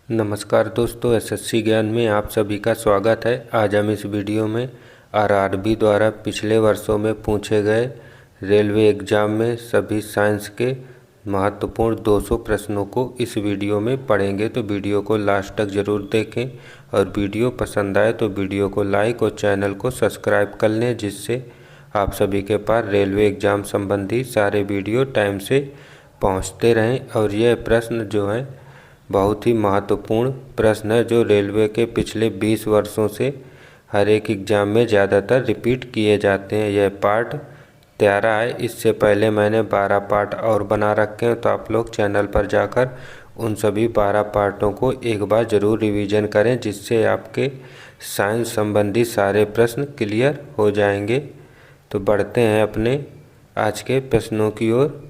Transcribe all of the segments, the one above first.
नमस्कार दोस्तों, एसएससी ज्ञान में आप सभी का स्वागत है। आज हम इस वीडियो में आरआरबी द्वारा पिछले वर्षों में पूछे गए रेलवे एग्ज़ाम में सभी साइंस के महत्वपूर्ण 200 प्रश्नों को इस वीडियो में पढ़ेंगे। तो वीडियो को लास्ट तक ज़रूर देखें और वीडियो पसंद आए तो वीडियो को लाइक और चैनल को सब्सक्राइब कर लें, जिससे आप सभी के पास रेलवे एग्ज़ाम संबंधी सारे वीडियो टाइम से पहुँचते रहें। और यह प्रश्न जो है बहुत ही महत्वपूर्ण प्रश्न है, जो रेलवे के पिछले 20 वर्षों से हर एक एग्ज़ाम में ज़्यादातर रिपीट किए जाते हैं। यह पार्ट 13 है। इससे पहले मैंने 12 पार्ट और बना रखे हैं, तो आप लोग चैनल पर जाकर उन सभी 12 पार्टों को एक बार ज़रूर रिवीजन करें, जिससे आपके साइंस संबंधी सारे प्रश्न क्लियर हो जाएंगे। तो बढ़ते हैं अपने आज के प्रश्नों की ओर।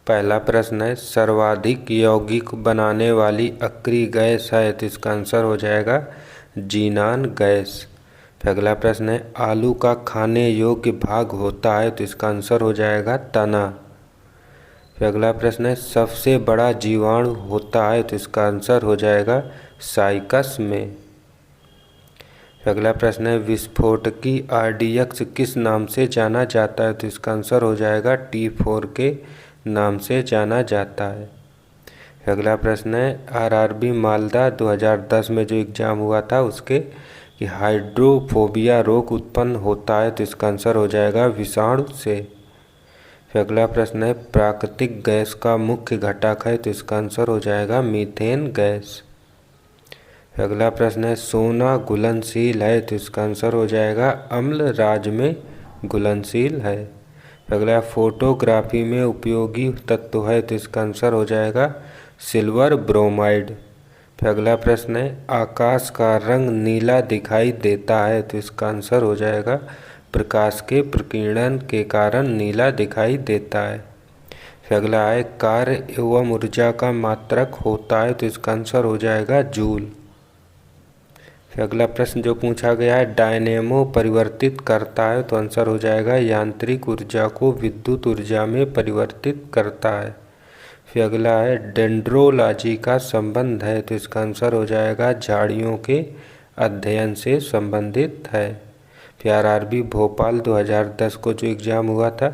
पहला प्रश्न है, सर्वाधिक यौगिक बनाने वाली अक्रिय गैस है, तो इसका आंसर हो जाएगा जीनान गैस। अगला प्रश्न है, आलू का खाने योग्य भाग होता है, तो इसका आंसर हो जाएगा तना। अगला प्रश्न है, सबसे बड़ा जीवाणु होता है, तो इसका आंसर हो जाएगा साइकस में। अगला प्रश्न है, विस्फोटकी आरडीएक्स किस नाम से जाना जाता है, तो इसका आंसर हो जाएगा T4 के नाम से जाना जाता है। अगला प्रश्न है, आरआरबी मालदा 2010 में जो एग्ज़ाम हुआ था उसके कि हाइड्रोफोबिया रोग उत्पन्न होता है, तो इसका आंसर हो जाएगा विषाणु से। अगला प्रश्न है, प्राकृतिक गैस का मुख्य घटक है, तो इसका आंसर हो जाएगा मीथेन गैस। अगला प्रश्न है, सोना घुलनशील है, तो इसका आंसर हो जाएगा अम्ल राज में घुलनशील है। अगला, फोटोग्राफी में उपयोगी तत्व है, तो इसका आंसर हो जाएगा सिल्वर ब्रोमाइड। अगला प्रश्न है, आकाश का रंग नीला दिखाई देता है, तो इसका आंसर हो जाएगा प्रकाश के प्रकीर्णन के कारण नीला दिखाई देता है। अगला है, कार्य एवं ऊर्जा का मात्रक होता है, तो इसका आंसर हो जाएगा जूल। अगला प्रश्न जो पूछा गया है, डायनेमो परिवर्तित करता है, तो आंसर हो जाएगा यांत्रिक ऊर्जा को विद्युत ऊर्जा में परिवर्तित करता है। फिर अगला है, डेंड्रोलॉजी का संबंध है, तो इसका आंसर हो जाएगा झाड़ियों के अध्ययन से संबंधित है। फिर आरआरबी भोपाल 2010 को जो एग्ज़ाम हुआ था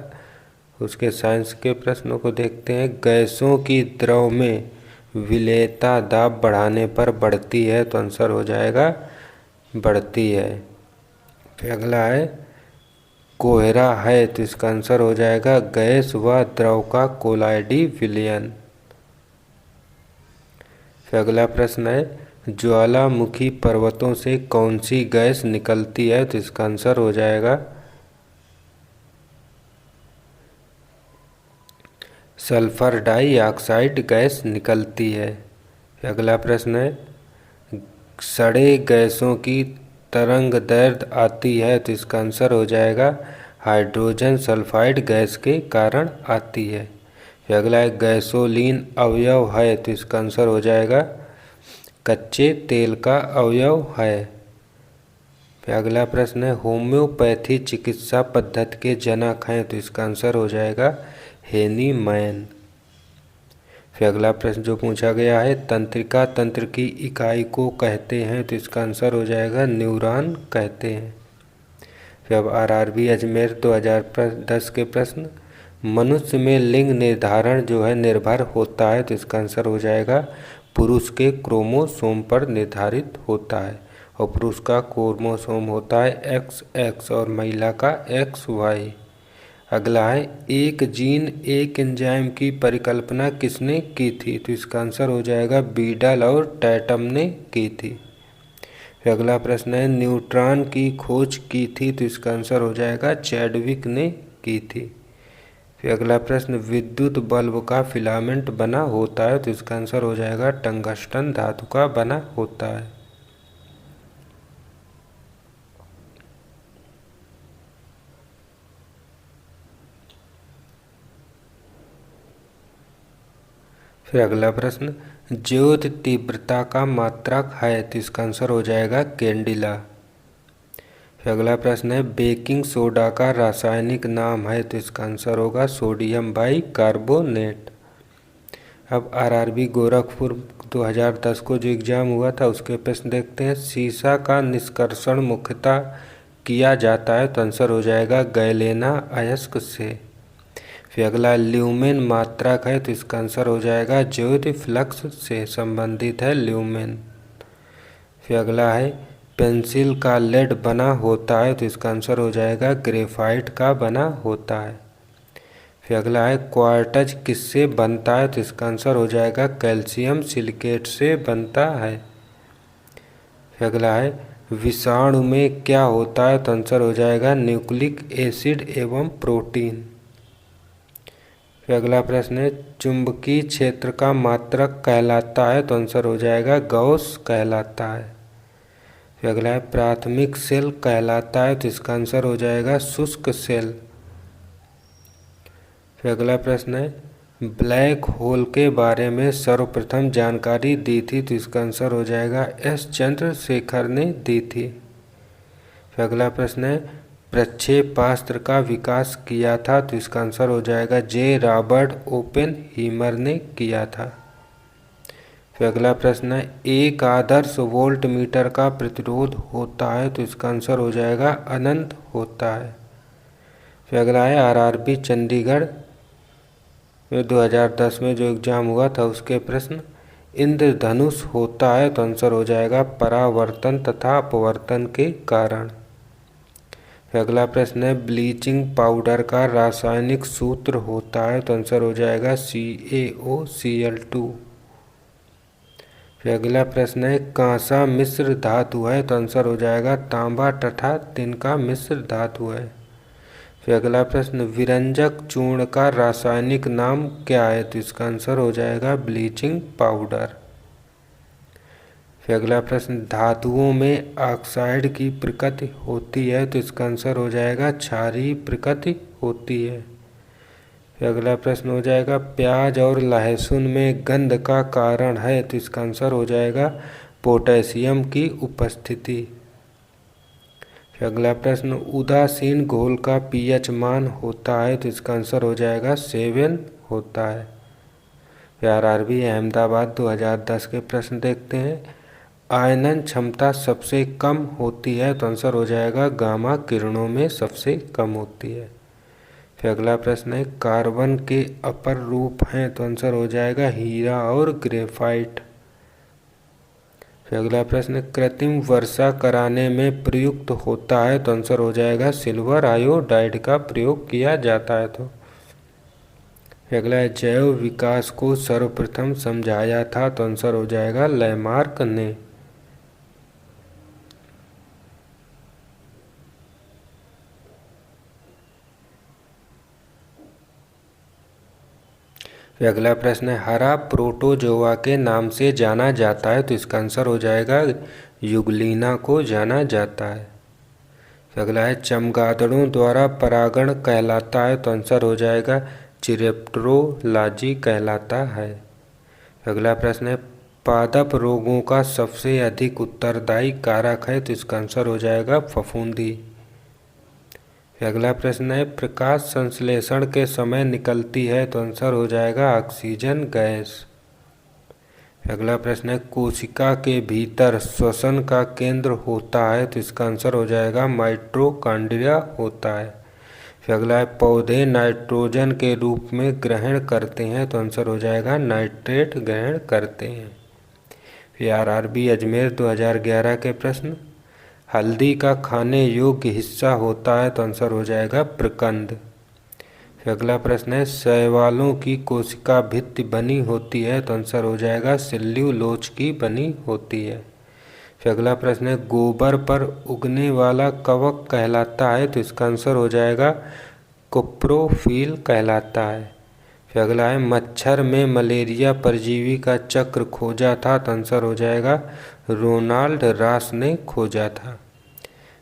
उसके साइंस के प्रश्नों को देखते हैं। गैसों की द्रव में विलेयता दाब बढ़ाने पर बढ़ती है, तो आंसर हो जाएगा बढ़ती है। फिर अगला है, कोहरा है, तो इसका आंसर हो जाएगा गैस व द्रव का कोलाइडी विलयन। फिर अगला प्रश्न है, ज्वालामुखी पर्वतों से कौन सी गैस निकलती है, तो इसका आंसर हो जाएगा सल्फर डाइऑक्साइड गैस निकलती है। फिर अगला प्रश्न है, सड़े गैसों की तरंग दैर्ध्य आती है, तो इसका आंसर हो जाएगा हाइड्रोजन सल्फाइड गैस के कारण आती है। फिर अगला है, गैसोलीन अवयव है, तो इसका आंसर हो जाएगा कच्चे तेल का अवयव है। फिर अगला प्रश्न है, होम्योपैथी चिकित्सा पद्धति के जनक हैं, तो इसका आंसर हो जाएगा हेनीमैन। फिर अगला प्रश्न जो पूछा गया है, तंत्रिका तंत्र की इकाई को कहते हैं, तो इसका आंसर हो जाएगा न्यूरॉन कहते हैं। फिर अब आरआरबी अजमेर 2010 के प्रश्न, मनुष्य में लिंग निर्धारण जो है निर्भर होता है, तो इसका आंसर हो जाएगा पुरुष के क्रोमोसोम पर निर्धारित होता है। और पुरुष का क्रोमोसोम होता है XX और महिला का XY। अगला है, एक जीन एक एंजाइम की परिकल्पना किसने की थी, तो इसका आंसर हो जाएगा बीडल और टैटम ने की थी। फिर अगला प्रश्न है, न्यूट्रॉन की खोज की थी, तो इसका आंसर हो जाएगा चैडविक ने की थी। फिर अगला प्रश्न, विद्युत बल्ब का फिलामेंट बना होता है, तो इसका आंसर हो जाएगा टंगस्टन धातु का बना होता है। फिर अगला प्रश्न, ज्योति तीव्रता का मात्रक है, तो इसका आंसर हो जाएगा कैंडिला। फिर अगला प्रश्न है बेकिंग सोडा का रासायनिक नाम है, तो इसका आंसर होगा सोडियम बाइकार्बोनेट। अब आरआरबी गोरखपुर 2010 को जो एग्ज़ाम हुआ था उसके प्रश्न देखते हैं। सीसा का निष्कर्षण मुख्यतः किया जाता है, तो आंसर हो जाएगा गैलेना अयस्क से। फिर अगला ल्यूमेन मात्रक है, तो इसका आंसर हो जाएगा ज्योति फ्लक्स से संबंधित है ल्यूमेन। फिर अगला है पेंसिल का लेड बना होता है, तो इसका आंसर हो जाएगा ग्रेफाइट का बना होता है। फिर अगला है क्वार्टज किससे बनता है, तो इसका आंसर हो जाएगा कैल्शियम सिलिकेट से बनता है। फिर अगला है विषाणु में क्या होता है, तो आंसर हो जाएगा न्यूक्लिक एसिड एवं प्रोटीन। फिर अगला प्रश्न है चुंबकीय क्षेत्र का मात्रक कहलाता है, तो आंसर हो जाएगा गॉस कहलाता है। फिर अगला है प्राथमिक सेल कहलाता है, तो इसका आंसर हो जाएगा शुष्क सेल। फिर अगला प्रश्न है ब्लैक होल के बारे में सर्वप्रथम जानकारी दी थी, तो इसका आंसर हो जाएगा एस चंद्रशेखर ने दी थी। फिर अगला प्रश्न है प्रक्षेपास्त्र का विकास किया था, तो इसका आंसर हो जाएगा जे रॉबर्ट ओपेनहीमर ने किया था। फिर अगला प्रश्न है एक आदर्श वोल्ट मीटर का प्रतिरोध होता है, तो इसका आंसर हो जाएगा अनंत होता है। फिर अगला है आरआरबी चंडीगढ़ 2010 में जो एग्ज़ाम हुआ था उसके प्रश्न इंद्रधनुष होता है, तो आंसर हो जाएगा परावर्तन तथा अपवर्तन के कारण। फिर अगला प्रश्न है ब्लीचिंग पाउडर का रासायनिक सूत्र होता है, तो आंसर हो जाएगा CaOCl2। फिर अगला प्रश्न है कांसा मिश्र धातु है, तो आंसर हो जाएगा तांबा तथा तिन का मिश्र धातु है। फिर अगला प्रश्न विरंजक चूर्ण का रासायनिक नाम क्या है, तो इसका आंसर हो जाएगा ब्लीचिंग पाउडर। फिर अगला प्रश्न धातुओं में ऑक्साइड की प्रकृति होती है, तो इसका आंसर हो जाएगा क्षारीय प्रकृति होती है। फिर अगला प्रश्न हो जाएगा प्याज और लहसुन में गंध का कारण है, तो इसका आंसर हो जाएगा पोटेशियम की उपस्थिति। फिर अगला प्रश्न उदासीन घोल का पीएच मान होता है, तो इसका आंसर हो जाएगा 7 होता है। फिर आरआरबी अहमदाबाद 2010 के प्रश्न देखते हैं आयनन क्षमता सबसे कम होती है, तो आंसर हो जाएगा गामा किरणों में सबसे कम होती है। फिर अगला प्रश्न है कार्बन के अपर रूप हैं, तो आंसर हो जाएगा हीरा और ग्रेफाइट। फिर अगला प्रश्न कृत्रिम वर्षा कराने में प्रयुक्त होता है, तो आंसर हो जाएगा सिल्वर आयोडाइड का प्रयोग किया जाता है। तो फिर अगला है जैव विकास को सर्वप्रथम समझाया था, तो आंसर हो जाएगा लैमार्क ने। फिर अगला प्रश्न है हरा प्रोटोजोआ के नाम से जाना जाता है, तो इसका आंसर हो जाएगा युगलीना को जाना जाता है। फिर अगला है चमगादड़ों द्वारा परागण कहलाता है, तो आंसर हो जाएगा चिरेप्टोलॉजी कहलाता है। फिर अगला प्रश्न है पादप रोगों का सबसे अधिक उत्तरदायी कारक है, तो इसका आंसर हो जाएगा फफूंदी। फिर अगला प्रश्न है प्रकाश संश्लेषण के समय निकलती है, तो आंसर हो जाएगा ऑक्सीजन गैस। फिर अगला प्रश्न है कोशिका के भीतर श्वसन का केंद्र होता है, तो इसका आंसर हो जाएगा माइटोकॉन्ड्रिया होता है। फिर अगला है पौधे नाइट्रोजन के रूप में ग्रहण करते हैं, तो आंसर हो जाएगा नाइट्रेट ग्रहण करते हैं। फिर आरआरबी अजमेर 2011 के प्रश्न हल्दी का खाने योग्य हिस्सा होता है, तो आंसर हो जाएगा प्रकंद। फिर अगला प्रश्न है शैवालों की कोशिका भित्ति बनी होती है, तो आंसर हो जाएगा सेल्यूलोज की बनी होती है। फिर अगला प्रश्न है गोबर पर उगने वाला कवक कहलाता है, तो इसका आंसर हो जाएगा कोप्रोफिल कहलाता है। फिर अगला है मच्छर में मलेरिया परजीवी का चक्र खोजा था, तो आंसर हो जाएगा रोनाल्ड रॉस ने खोजा था।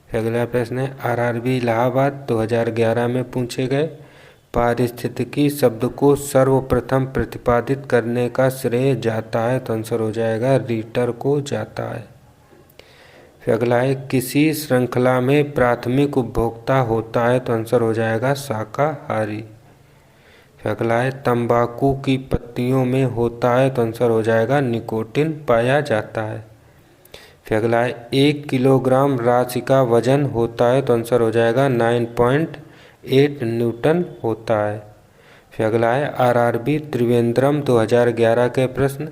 फिर अगला प्रश्न है आरआरबी इलाहाबाद 2011 में पूछे गए पारिस्थितिकी शब्द को सर्वप्रथम प्रतिपादित करने का श्रेय जाता है, तो आंसर हो जाएगा रीटर को जाता है। फिर अगला है किसी श्रृंखला में प्राथमिक उपभोक्ता होता है तो आंसर हो जाएगा शाकाहारी। फिर अगला है तंबाकू की पत्तियों में होता है तो आंसर हो जाएगा निकोटिन पाया जाता है। फिर अगला है 1 किलोग्राम राशि का वजन होता है तो आंसर हो जाएगा 9.8 न्यूटन होता है। फिर अगला है आरआरबी त्रिवेंद्रम 2011 के प्रश्न,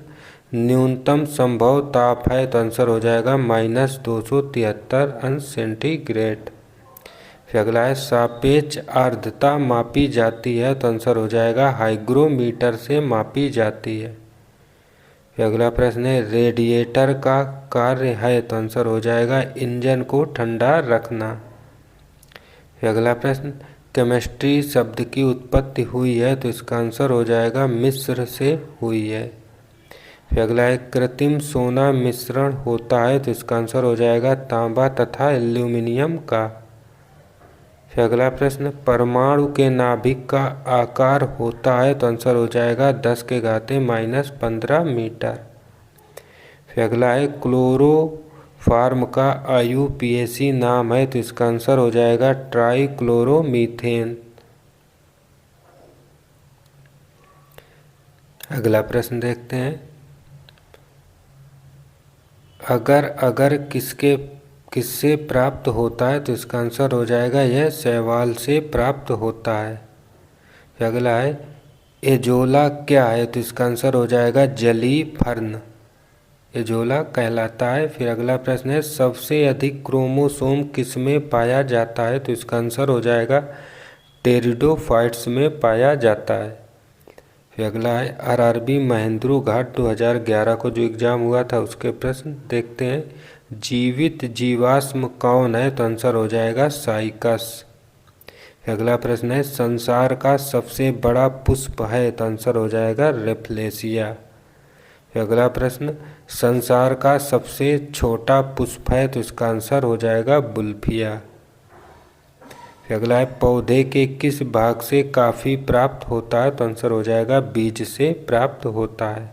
न्यूनतम संभव ताप है तो आंसर हो जाएगा -273 अंश सेंटीग्रेड। फिर अगला है सापेक्ष आर्द्रता मापी जाती है तो आंसर हो जाएगा हाइग्रोमीटर से मापी जाती है। फिर अगला प्रश्न है रेडिएटर का कार्य है तो आंसर हो जाएगा इंजन को ठंडा रखना। फिर अगला प्रश्न केमिस्ट्री शब्द की उत्पत्ति हुई है तो इसका आंसर हो जाएगा मिस्र से हुई है। फिर अगला है कृत्रिम सोना मिश्रण होता है तो इसका आंसर हो जाएगा तांबा तथा एल्यूमिनियम का। फिर अगला प्रश्न परमाणु के नाभिक का आकार होता है तो आंसर हो जाएगा 10⁻⁻15 मीटर। फिर अगला है क्लोरोफार्म का IUPAC नाम है तो इसका आंसर हो जाएगा ट्राइक्लोरोमीथेन। अगला प्रश्न देखते हैं अगर किससे प्राप्त होता है तो इसका आंसर हो जाएगा यह शैवाल से प्राप्त होता है। फिर अगला है एजोला क्या है तो इसका आंसर हो जाएगा जलीय फर्न, एजोला कहलाता है। फिर अगला प्रश्न है सबसे अधिक क्रोमोसोम किस में पाया जाता है तो इसका आंसर हो जाएगा टेरिडोफाइट्स में पाया जाता है। फिर अगला है आरआरबी महेंद्रू घाट 2011 को जो एग्जाम हुआ था उसके प्रश्न देखते हैं, जीवित जीवाश्म कौन है तो आंसर हो जाएगा साइकस। फिर अगला प्रश्न है संसार का सबसे बड़ा पुष्प है तो आंसर हो जाएगा रेफ्लेसिया। फिर अगला प्रश्न संसार का सबसे छोटा पुष्प है तो इसका आंसर हो जाएगा बुल्फिया। फिर अगला है पौधे के किस भाग से काफ़ी प्राप्त होता है तो आंसर हो जाएगा बीज से प्राप्त होता है।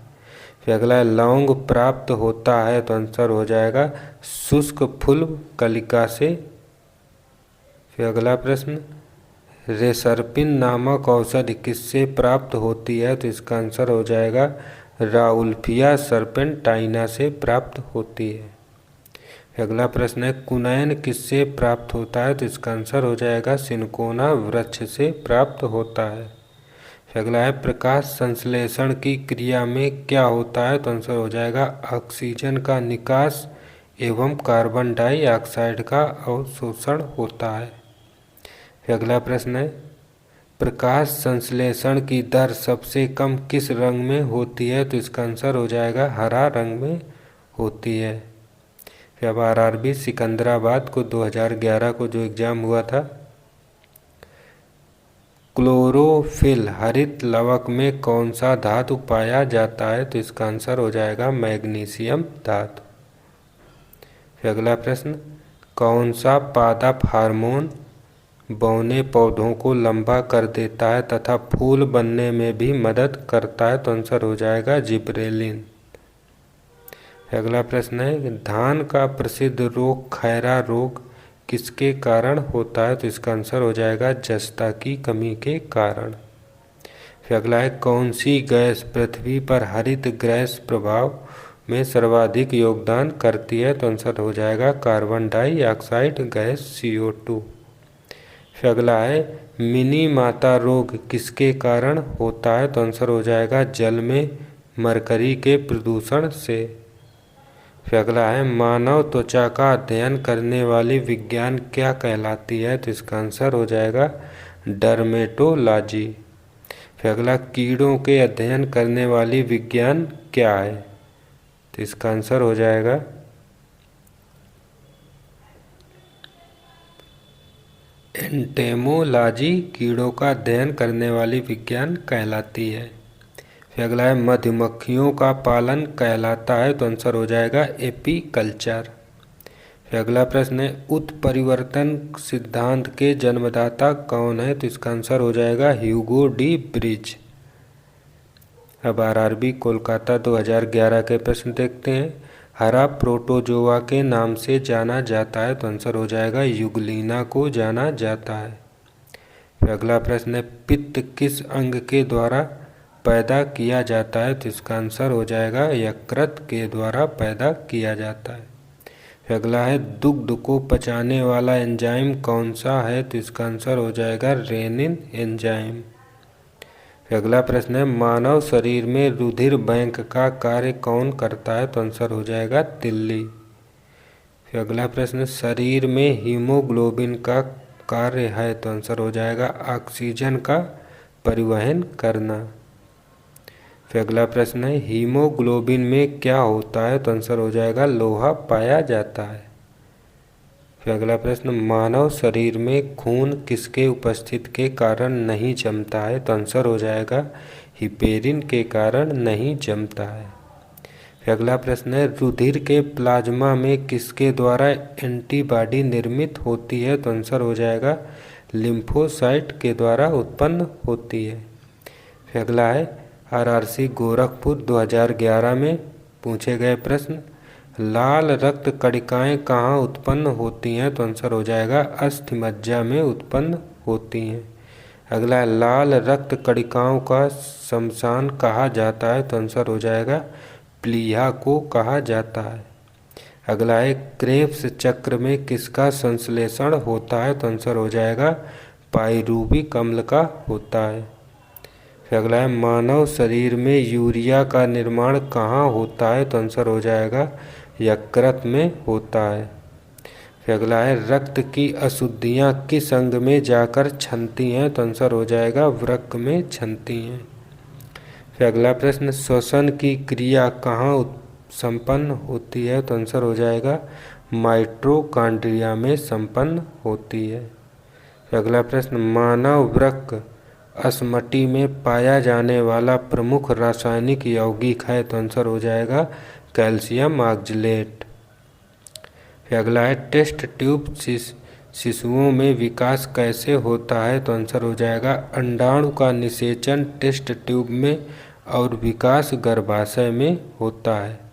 फिर अगला है लौंग प्राप्त होता है तो आंसर हो जाएगा शुष्क फूल कलिका से। फिर अगला प्रश्न रेसरपिन नामक औषधि किससे प्राप्त होती है तो इसका आंसर हो जाएगा राउल्फिया सर्पेंटाइना से प्राप्त होती है। अगला प्रश्न है कुनैन किससे प्राप्त होता है तो इसका आंसर हो जाएगा सिनकोना वृक्ष से प्राप्त होता है। अगला है प्रकाश संश्लेषण की क्रिया में क्या होता है तो आंसर हो जाएगा ऑक्सीजन का निकास एवं कार्बन डाइऑक्साइड का अवशोषण होता है। अगला प्रश्न है प्रकाश संश्लेषण की दर सबसे कम किस रंग में होती है तो इसका आंसर हो जाएगा हरा रंग में होती है। फिर अब आरआरबी सिकंदराबाद को 2011 को जो एग्ज़ाम हुआ था, क्लोरोफिल हरित लवक में कौन सा धातु पाया जाता है तो इसका आंसर हो जाएगा मैग्नीशियम धातु। फिर अगला प्रश्न कौन सा पादप हार्मोन बौने पौधों को लंबा कर देता है तथा फूल बनने में भी मदद करता है तो आंसर हो जाएगा जिब्रेलिन। अगला प्रश्न है धान का प्रसिद्ध रोग खैरा रोग किसके कारण होता है तो इसका आंसर हो जाएगा जस्ता की कमी के कारण। फिर अगला है कौन सी गैस पृथ्वी पर हरित गैस प्रभाव में सर्वाधिक योगदान करती है तो आंसर हो जाएगा कार्बन डाइऑक्साइड गैस CO2। फिर अगला है मिनी माता रोग किसके कारण होता है तो आंसर हो जाएगा जल में मरकरी के प्रदूषण से। फिर अगला है मानव त्वचा का अध्ययन करने वाली विज्ञान क्या कहलाती है तो इसका आंसर हो जाएगा डर्मेटोलॉजी। फिर अगला कीड़ों के अध्ययन करने वाली विज्ञान क्या है तो इसका आंसर हो जाएगा एंटेमोलॉजी, कीड़ों का अध्ययन करने वाली विज्ञान कहलाती है। फिर अगला है मधुमक्खियों का पालन कहलाता है तो आंसर हो जाएगा एपीकल्चर। फिर अगला प्रश्न है उत्परिवर्तन सिद्धांत के जन्मदाता कौन है तो इसका आंसर हो जाएगा ह्यूगो डी ब्रिज। अब आरआरबी कोलकाता 2011 के प्रश्न देखते हैं हरा प्रोटोजोआ के नाम से जाना जाता है, तो आंसर हो जाएगा युगलीना को जाना जाता है। फिर अगला प्रश्न है, पित्त किस अंग के द्वारा पैदा किया जाता है, तो इसका आंसर हो जाएगा यकृत के द्वारा पैदा किया जाता है। फिर अगला है, दुग्ध को पचाने वाला एंजाइम कौन सा है, तो इसका आंसर हो जाएगा रेनिन एंजाइम। फिर अगला प्रश्न है, मानव शरीर में रुधिर बैंक का कार्य कौन करता है, तो आंसर हो जाएगा तिल्ली। फिर अगला प्रश्न, शरीर में हीमोग्लोबिन का कार्य है, तो आंसर हो जाएगा ऑक्सीजन का परिवहन करना। फिर अगला प्रश्न है, हीमोग्लोबिन में क्या होता है, तो आंसर हो जाएगा लोहा पाया जाता है। फिर अगला प्रश्न, मानव शरीर में खून किसके उपस्थिति के कारण नहीं जमता है, तो आंसर हो जाएगा हिपेरिन के कारण नहीं जमता है। फिर अगला प्रश्न है, रुधिर के प्लाज्मा में किसके द्वारा एंटीबॉडी निर्मित होती है, तो आंसर हो जाएगा लिम्फोसाइट के द्वारा उत्पन्न होती है। फिर अगला है, आरआरसी गोरखपुर 2011 में पूछे गए प्रश्न, लाल रक्त कणिकाएं कहाँ उत्पन्न होती हैं, तो आंसर हो जाएगा अस्थिमज्जा में उत्पन्न होती हैं। अगला है, लाल रक्त कणिकाओं का शमशान कहा जाता है, तो आंसर हो जाएगा प्लीहा को कहा जाता है। अगला है, क्रेब्स चक्र में किसका संश्लेषण होता है, तो आंसर हो जाएगा पाइरूविक अम्ल का होता है। फिर अगला है, मानव शरीर में यूरिया का निर्माण कहाँ होता है, तो आंसर हो जाएगा यकृत में होता है। फिर अगला है, रक्त की अशुद्धियाँ किस अंग में जाकर छनती हैं, तो आंसर हो जाएगा वृक्क में छनती हैं। फिर अगला प्रश्न, श्वसन की क्रिया कहाँ संपन्न होती है, तो आंसर हो जाएगा माइटोकॉन्ड्रिया में संपन्न होती है। फिर अगला प्रश्न, मानव वृक्क अस्मटी में पाया जाने वाला प्रमुख रासायनिक यौगिक है, तो आंसर हो जाएगा कैल्शियम ऑक्जेलेट। फिर अगला है, टेस्ट ट्यूब शिशुओं में विकास कैसे होता है, तो आंसर हो जाएगा अंडाणु का निषेचन टेस्ट ट्यूब में और विकास गर्भाशय में होता है।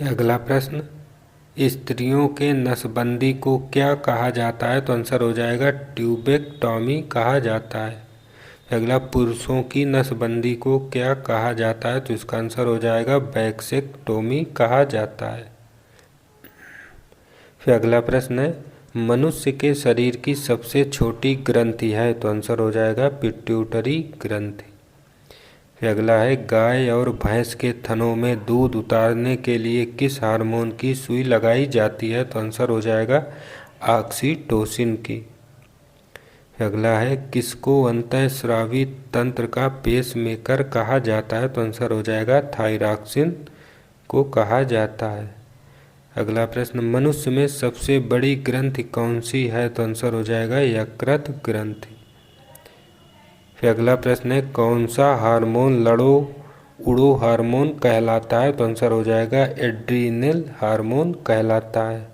अगला प्रश्न, स्त्रियों के नसबंदी को क्या कहा जाता है, तो आंसर हो जाएगा ट्यूबेक्टॉमी कहा जाता है। अगला, पुरुषों की नसबंदी को क्या कहा जाता है, तो इसका आंसर हो जाएगा वैक्सेक्टोमी कहा जाता है। फिर अगला प्रश्न है, मनुष्य के शरीर की सबसे छोटी ग्रंथि है, तो आंसर हो जाएगा पिट्यूटरी ग्रंथि। फिर अगला है, गाय और भैंस के थनों में दूध उतारने के लिए किस हार्मोन की सुई लगाई जाती है, तो आंसर हो जाएगा ऑक्सीटोसिन की। फिर अगला है, किसको अंतःस्रावी तंत्र का पेसमेकर कहा जाता है, तो आंसर हो जाएगा थायरॉक्सिन को कहा जाता है। अगला प्रश्न, मनुष्य में सबसे बड़ी ग्रंथि कौन सी है, तो आंसर हो जाएगा यकृत ग्रंथि। फिर अगला प्रश्न है, कौन सा हार्मोन लड़ो उड़ो हार्मोन कहलाता है, तो आंसर हो जाएगा एड्रीनल हार्मोन कहलाता है।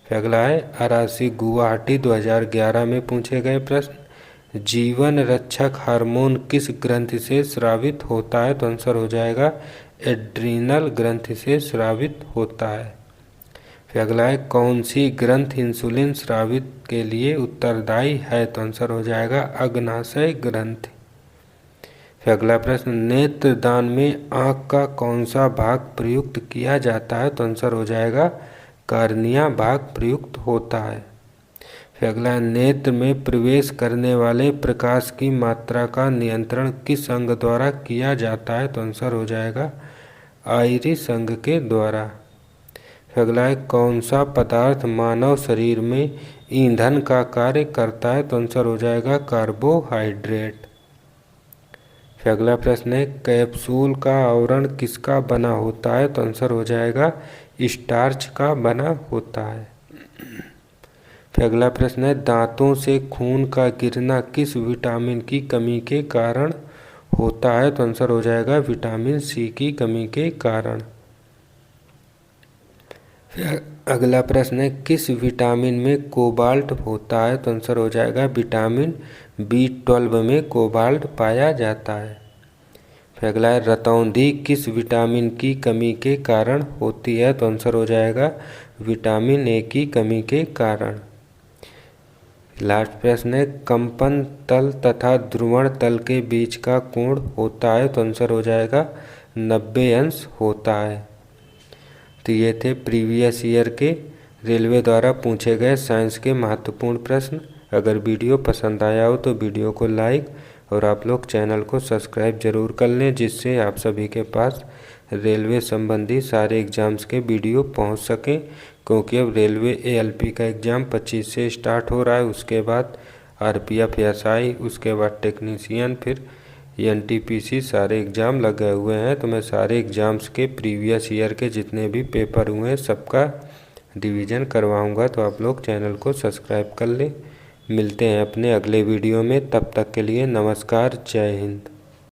फिर अगला है, आरआरसी गुवाहाटी 2011 में पूछे गए प्रश्न, जीवन रक्षक हार्मोन किस ग्रंथि से स्रावित होता है, तो आंसर हो जाएगा एड्रीनल ग्रंथि से स्रावित होता है। फिर अगला है, कौन सी ग्रंथि इंसुलिन स्रावित के लिए उत्तरदायी है, तो आंसर हो जाएगा अग्नाशय ग्रंथि। फिर अगला प्रश्न, नेत्रदान में आँख का कौन सा भाग प्रयुक्त किया जाता है, तो आंसर हो जाएगा कार्निया भाग प्रयुक्त होता है। फिर अगला, नेत्र में प्रवेश करने वाले प्रकाश की मात्रा का नियंत्रण किस अंग द्वारा किया जाता है, तो आंसर हो जाएगा आइरिस अंग के द्वारा। फिर अगला है, कौन सा पदार्थ मानव शरीर में ईंधन का कार्य करता है, तो आंसर हो जाएगा कार्बोहाइड्रेट। फिर अगला प्रश्न है, कैप्सूल का आवरण किसका बना होता है, तो आंसर हो जाएगा स्टार्च का बना होता है। फिर अगला प्रश्न है, दांतों से खून का गिरना किस विटामिन की कमी के कारण होता है, तो आंसर हो जाएगा विटामिन सी की कमी के कारण। अगला प्रश्न है, किस विटामिन में कोबाल्ट होता है? तो आंसर हो जाएगा विटामिन B12 में कोबाल्ट पाया जाता है। फिर अगला है, रतौंधी किस विटामिन की कमी के कारण होती है? तो आंसर हो जाएगा विटामिन ए की कमी के कारण। लास्ट प्रश्न है, कंपन तल तथा ध्रुवण तल के बीच का कोण होता है? तो आंसर हो जाएगा 90 अंश होता है। तो ये थे प्रीवियस ईयर के रेलवे द्वारा पूछे गए साइंस के महत्वपूर्ण प्रश्न। अगर वीडियो पसंद आया हो तो वीडियो को लाइक और आप लोग चैनल को सब्सक्राइब जरूर कर लें, जिससे आप सभी के पास रेलवे संबंधी सारे एग्ज़ाम्स के वीडियो पहुंच सकें। क्योंकि अब रेलवे ALP का एग्ज़ाम 25 से स्टार्ट हो रहा है, उसके बाद RPF SI, उसके बाद टेक्नीशियन, फिर NTPC सारे एग्ज़ाम लगे हुए हैं। तो मैं सारे एग्ज़ाम्स के प्रीवियस ईयर के जितने भी पेपर हुए हैं सबका रिवीजन करवाऊंगा। तो आप लोग चैनल को सब्सक्राइब कर लें। मिलते हैं अपने अगले वीडियो में, तब तक के लिए नमस्कार, जय हिंद।